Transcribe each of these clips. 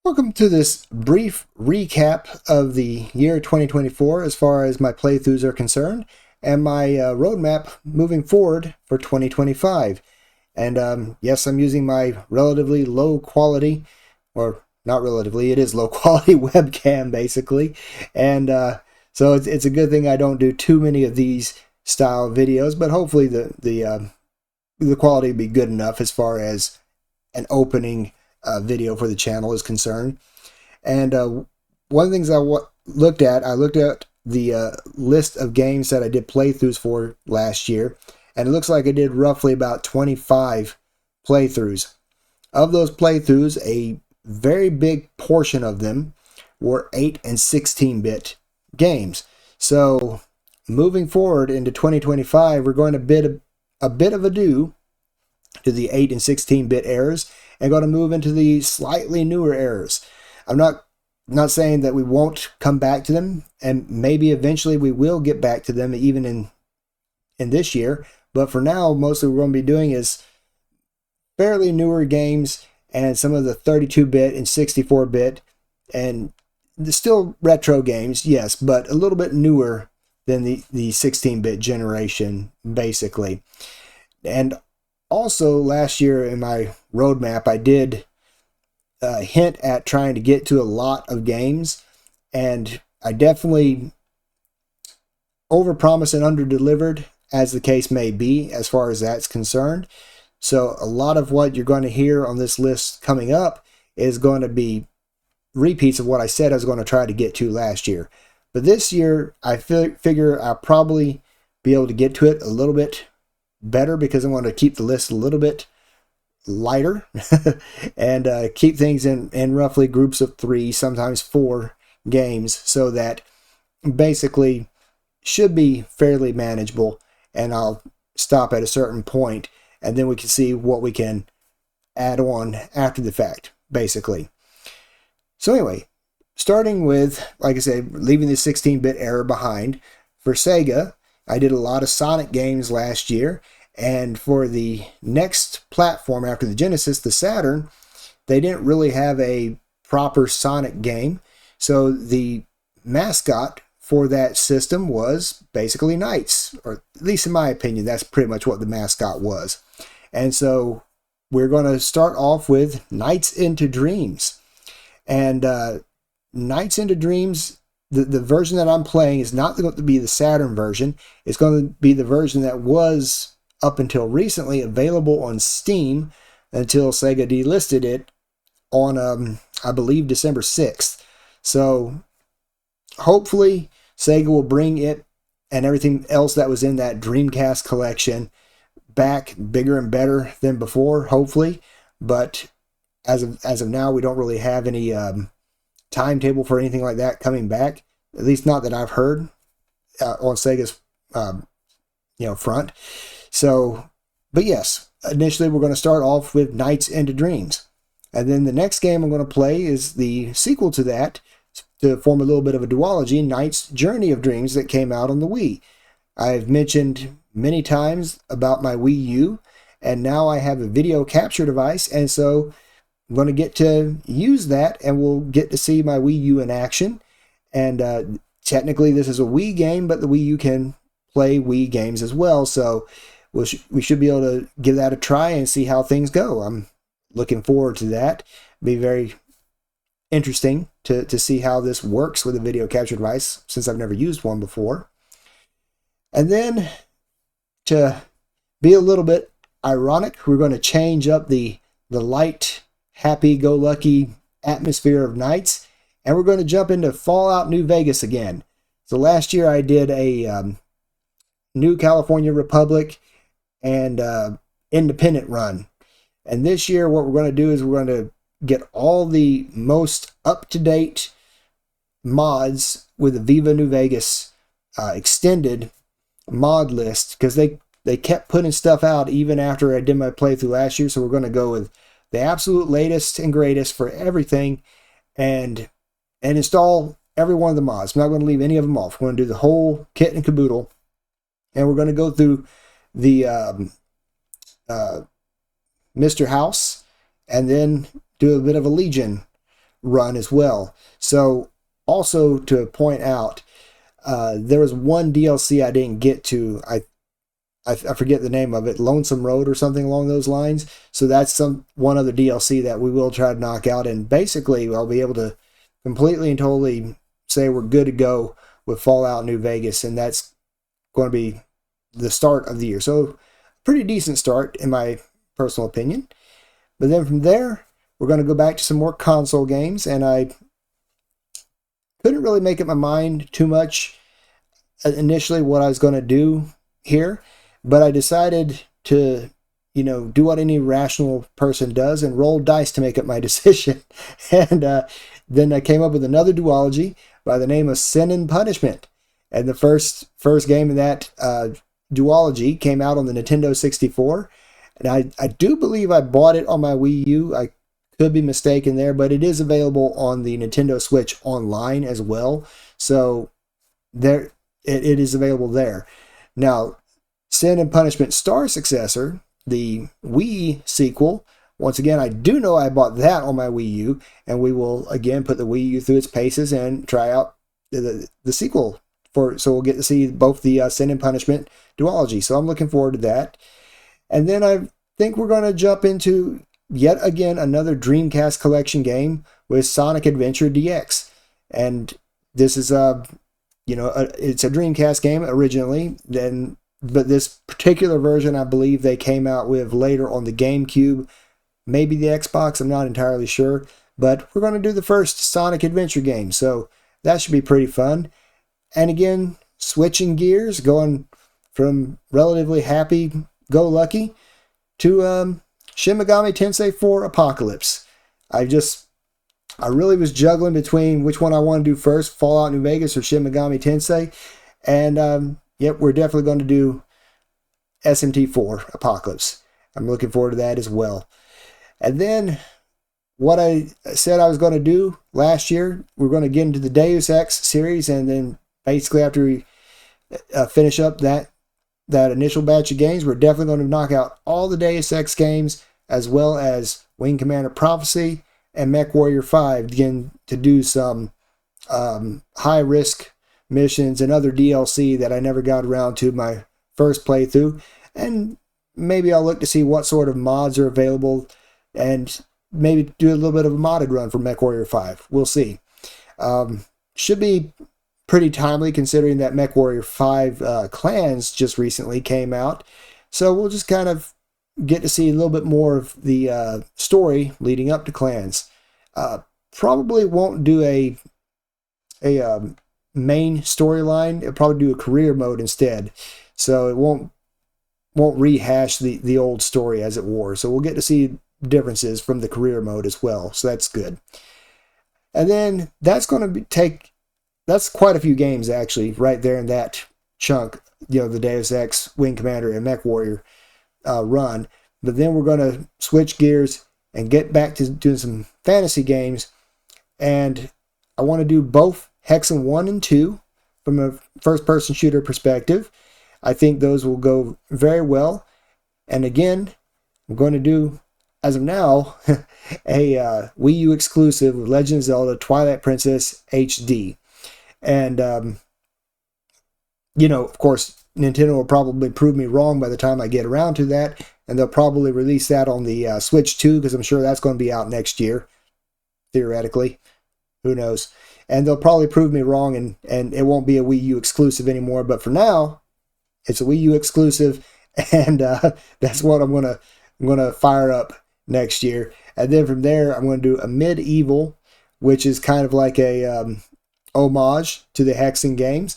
Welcome to this brief recap of the year 2024 as far as my playthroughs are concerned and my roadmap moving forward for 2025. And yes, I'm using my relatively low quality, or not relatively, it is low quality webcam basically. And so it's a good thing I don't do too many of these style videos, but hopefully the quality will be good enough as far as an opening video for the channel is concerned. And one of the things I looked at the list of games that I did playthroughs for last year, and it looks like I did roughly about 25 playthroughs. Of those playthroughs, a very big portion of them were 8 and 16-bit games. So moving forward into 2025, we're going to a bit of ado to the 8 and 16-bit eras and going to move into the slightly newer eras. I'm not saying that we won't come back to them, and maybe eventually we will get back to them even in this year, but for now, mostly what we're going to be doing is fairly newer games and some of the 32-bit and 64-bit and still retro games, yes, but a little bit newer than the 16-bit generation, basically. And also, last year in my roadmap, I did hint at trying to get to a lot of games, and I definitely overpromised and underdelivered, as the case may be, as far as that's concerned. So a lot of what you're going to hear on this list coming up is going to be repeats of what I said I was going to try to get to last year. But this year, I figure I'll probably be able to get to it a little bit better because I want to keep the list a little bit lighter and keep things in roughly groups of 3, sometimes 4 games, so that basically should be fairly manageable, and I'll stop at a certain point and then we can see what we can add on after the fact, basically. So anyway, starting with, like I said, leaving the 16-bit era behind, for Sega, I did a lot of Sonic games last year, and for the next platform after the Genesis, the Saturn, they didn't really have a proper Sonic game, so the mascot for that system was basically Knights, or at least in my opinion, that's pretty much what the mascot was. And so we're going to start off with Nights into Dreams. And Nights into Dreams, the version that I'm playing is not going to be the Saturn version. It's going to be the version that was, up until recently, available on Steam until Sega delisted it on, I believe, December 6th. So hopefully Sega will bring it and everything else that was in that Dreamcast collection back bigger and better than before, hopefully. But as of now, we don't really have any timetable for anything like that coming back, at least not that I've heard on Sega's front. So, but yes, initially we're going to start off with Nights into Dreams, and then the next game I'm going to play is the sequel to that, to form a little bit of a duology, Knight's Journey of Dreams, that came out on the Wii. I've mentioned many times about my Wii U, and now I have a video capture device, and so I'm going to get to use that, and we'll get to see my Wii U in action. And technically this is a Wii game, but the Wii U can play Wii games as well, so we should be able to give that a try and see how things go. I'm looking forward to that. It'll be very interesting to see how this works with a video capture device, since I've never used one before. And then, to be a little bit ironic, we're going to change up the light, happy-go-lucky atmosphere of Nights, and we're going to jump into Fallout New Vegas again. So last year I did a New California Republic and Independent run. And this year what we're going to do is we're going to get all the most up-to-date mods with the Viva New Vegas extended mod list, because they kept putting stuff out even after I did my playthrough last year. So we're going to go with the absolute latest and greatest for everything, and install every one of the mods. I'm not going to leave any of them off. We're going to do the whole kit and caboodle, and we're going to go through the Mr. House, and then do a bit of a Legion run as well. So also to point out, there was one DLC I didn't get to. I forget the name of it, Lonesome Road or something along those lines. So that's one other DLC that we will try to knock out, and basically I'll be able to completely and totally say we're good to go with Fallout New Vegas, and that's going to be the start of the year. So pretty decent start in my personal opinion. But then from there, we're going to go back to some more console games, and I couldn't really make up my mind too much initially what I was going to do here, but I decided to, do what any rational person does and roll dice to make up my decision. And then I came up with another duology by the name of Sin and Punishment. And the first game in that duology came out on the Nintendo 64. And I do believe I bought it on my Wii U. I could be mistaken there, but it is available on the Nintendo Switch online as well. So there it is available there. Now, Sin and Punishment Star Successor, the Wii sequel, once again, I do know I bought that on my Wii U, and we will again put the Wii U through its paces and try out the sequel so we'll get to see both the Sin and Punishment duology. So I'm looking forward to that. And then I think we're going to jump into yet again another Dreamcast collection game with Sonic Adventure DX. And this is it's a Dreamcast game originally, but this particular version I believe they came out with later on the GameCube, maybe the Xbox, I'm not entirely sure. But we're going to do the first Sonic Adventure game, so that should be pretty fun. And again, switching gears, going from relatively happy-go-lucky to Shin Megami Tensei 4 Apocalypse. I really was juggling between which one I want to do first, Fallout New Vegas or Shin Megami Tensei. And we're definitely going to do SMT4 Apocalypse. I'm looking forward to that as well. And then what I said I was going to do last year, we're going to get into the Deus Ex series, and then basically after we finish up that initial batch of games, we're definitely going to knock out all the Deus Ex games, as well as Wing Commander Prophecy and MechWarrior 5, again, to do some high-risk missions and other DLC that I never got around to my first playthrough. And maybe I'll look to see what sort of mods are available and maybe do a little bit of a modded run for MechWarrior 5. We'll see. Should be pretty timely considering that MechWarrior 5 Clans just recently came out. So we'll just kind of get to see a little bit more of the story leading up to Clans. Probably won't do a main storyline. It'll probably do a career mode instead. So it won't rehash the old story, as it were. So we'll get to see differences from the career mode as well. So that's good. And then that's going to that's quite a few games actually right there in that chunk, the Deus Ex, Wing Commander, and MechWarrior run. But then we're going to switch gears and get back to doing some fantasy games. And I want to do both Hexen 1 and 2 from a first-person shooter perspective. I think those will go very well. And again, I'm going to do, as of now, a Wii U exclusive with Legend of Zelda Twilight Princess HD. And, of course, Nintendo will probably prove me wrong by the time I get around to that. And they'll probably release that on the Switch 2, because I'm sure that's going to be out next year, theoretically. Who knows? And they'll probably prove me wrong, and it won't be a Wii U exclusive anymore. But for now, it's a Wii U exclusive, and that's what I'm gonna fire up next year. And then from there, I'm going to do a Medieval, which is kind of like a homage to the Hexen games.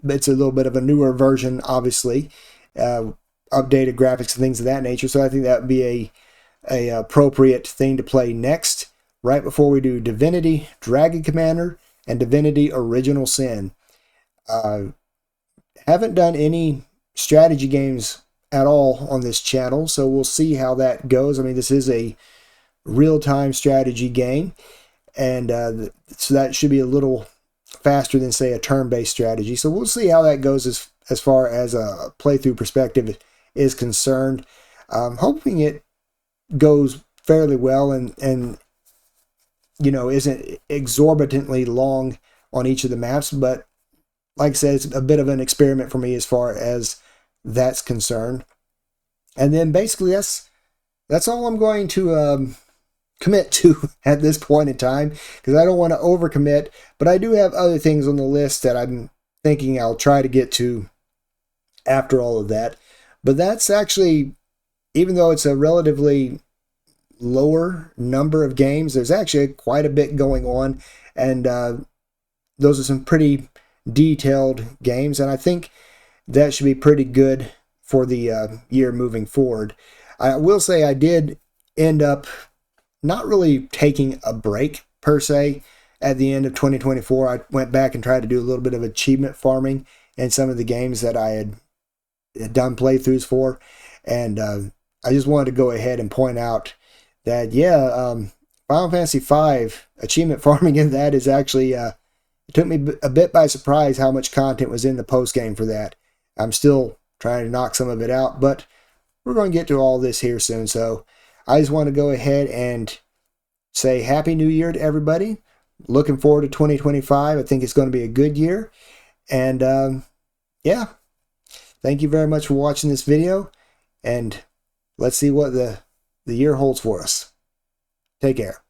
It's a little bit of a newer version, obviously, updated graphics and things of that nature. So I think that would be a appropriate thing to play next, right before we do Divinity Dragon Commander and Divinity Original Sin. Haven't done any strategy games at all on this channel, so we'll see how that goes. I mean, this is a real-time strategy game, and so that should be a little faster than, say, a turn-based strategy. So we'll see how that goes as far as a playthrough perspective is concerned. I'm hoping it goes fairly well, and isn't exorbitantly long on each of the maps, but like I said, it's a bit of an experiment for me as far as that's concerned. And then basically that's all I'm going to commit to at this point in time, because I don't want to overcommit, but I do have other things on the list that I'm thinking I'll try to get to after all of that. But that's actually, even though it's a relatively lower number of games, there's actually quite a bit going on, and those are some pretty detailed games, and I think that should be pretty good for the year moving forward. I will say I did end up not really taking a break per se at the end of 2024. I went back and tried to do a little bit of achievement farming in some of the games that I had done playthroughs for, and I just wanted to go ahead and point out that Final Fantasy V achievement farming in that is actually it took me a bit by surprise how much content was in the post game for that. I'm still trying to knock some of it out, but we're going to get to all this here soon. So I just want to go ahead and say Happy New Year to everybody. Looking forward to 2025. I think it's going to be a good year. And yeah, thank you very much for watching this video. And let's see what the year holds for us. Take care.